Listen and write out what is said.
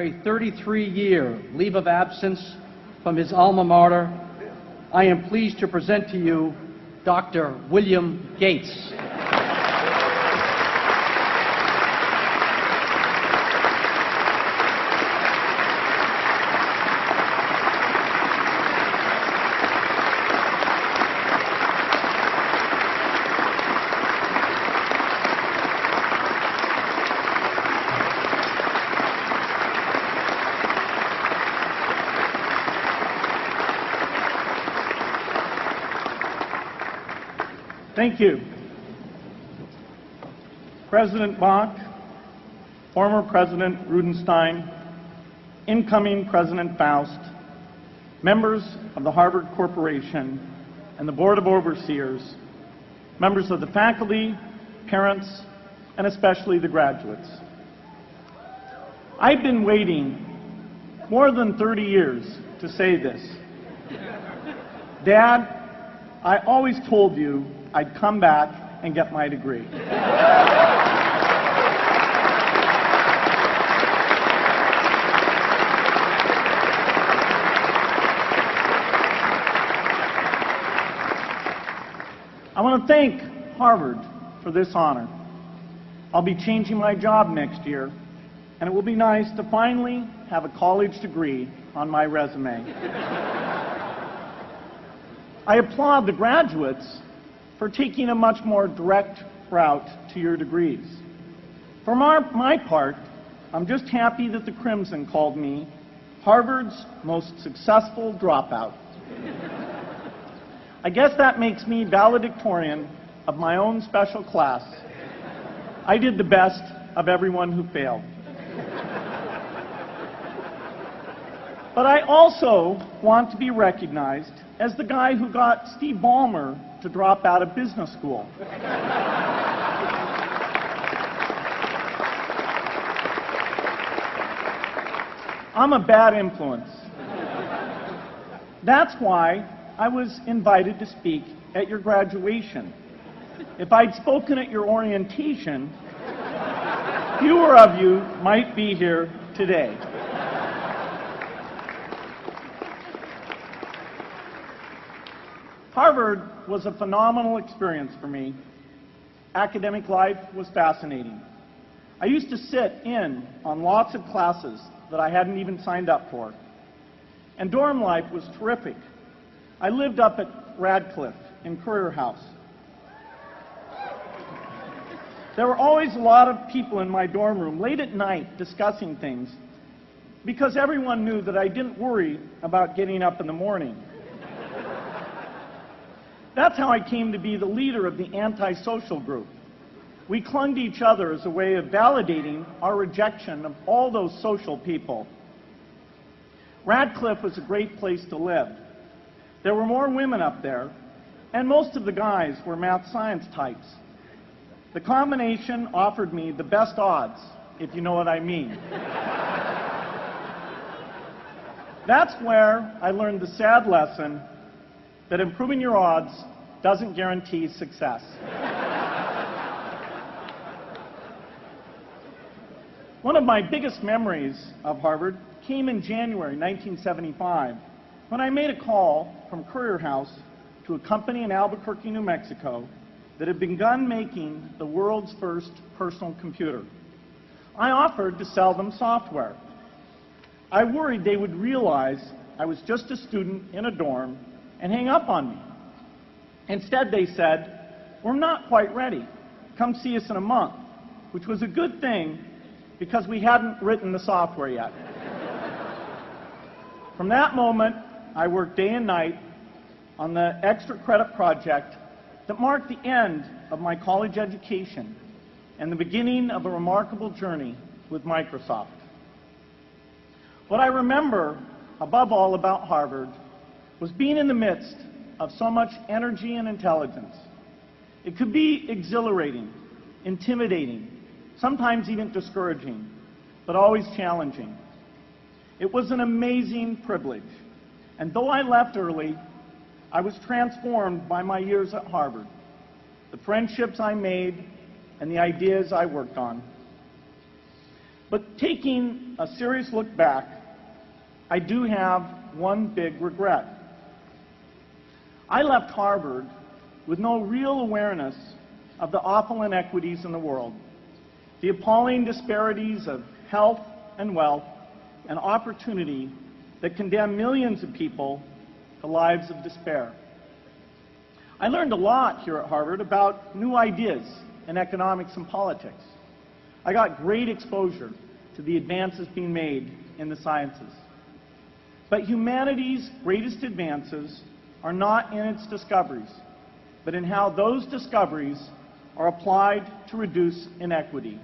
a 33-year leave of absence from his alma mater, I am pleased to present to you Dr. William Gates. Thank you. President Bach, former President Rudenstein, incoming President Faust, members of the Harvard Corporation and the Board of Overseers, members of the faculty, parents, and especially the graduates. I've been waiting more than 30 years to say this. Dad, I always told you I'd come back and get my degree. I want to thank Harvard for this honor. I'll be changing my job next year, and it will be nice to finally have a college degree on my resume. I applaud the graduates for taking a much more direct route to your degrees. For my part, I'm just happy that the Crimson called me Harvard's most successful dropout. I guess that makes me valedictorian of my own special class. I did the best of everyone who failed. But I also want to be recognized as the guy who got Steve Ballmer to drop out of business school. I'm a bad influence. That's why I was invited to speak at your graduation. If I'd spoken at your orientation, fewer of you might be here today. Harvard was a phenomenal experience for me. Academic life was fascinating. I used to sit in on lots of classes that I hadn't even signed up for. And dorm life was terrific. I lived up at Radcliffe in Currier House. There were always a lot of people in my dorm room late at night discussing things because everyone knew that I didn't worry about getting up in the morning. That's how I came to be the leader of the antisocial group. We clung to each other as a way of validating our rejection of all those social people. Radcliffe was a great place to live. There were more women up there, and most of the guys were math science types. The combination offered me the best odds, if you know what I mean. That's where I learned the sad lesson that improving your odds doesn't guarantee success. One of my biggest memories of Harvard came in January 1975 when I made a call from Currier House to a company in Albuquerque, New Mexico that had begun making the world's first personal computer. I offered to sell them software. I worried they would realize I was just a student in a dorm and hang up on me. Instead, they said, "We're not quite ready. Come see us in a month," which was a good thing because we hadn't written the software yet. From that moment, I worked day and night on the extra credit project that marked the end of my college education and the beginning of a remarkable journey with Microsoft. What I remember above all about Harvard was being in the midst of so much energy and intelligence. It could be exhilarating, intimidating, sometimes even discouraging, but always challenging. It was an amazing privilege, and though I left early, I was transformed by my years at Harvard, the friendships I made, and the ideas I worked on. But taking a serious look back, I do have one big regret. I left Harvard with no real awareness of the awful inequities in the world, the appalling disparities of health and wealth and opportunity that condemn millions of people to lives of despair. I learned a lot here at Harvard about new ideas in economics and politics. I got great exposure to the advances being made in the sciences. But humanity's greatest advances are not in its discoveries, but in how those discoveries are applied to reduce inequity.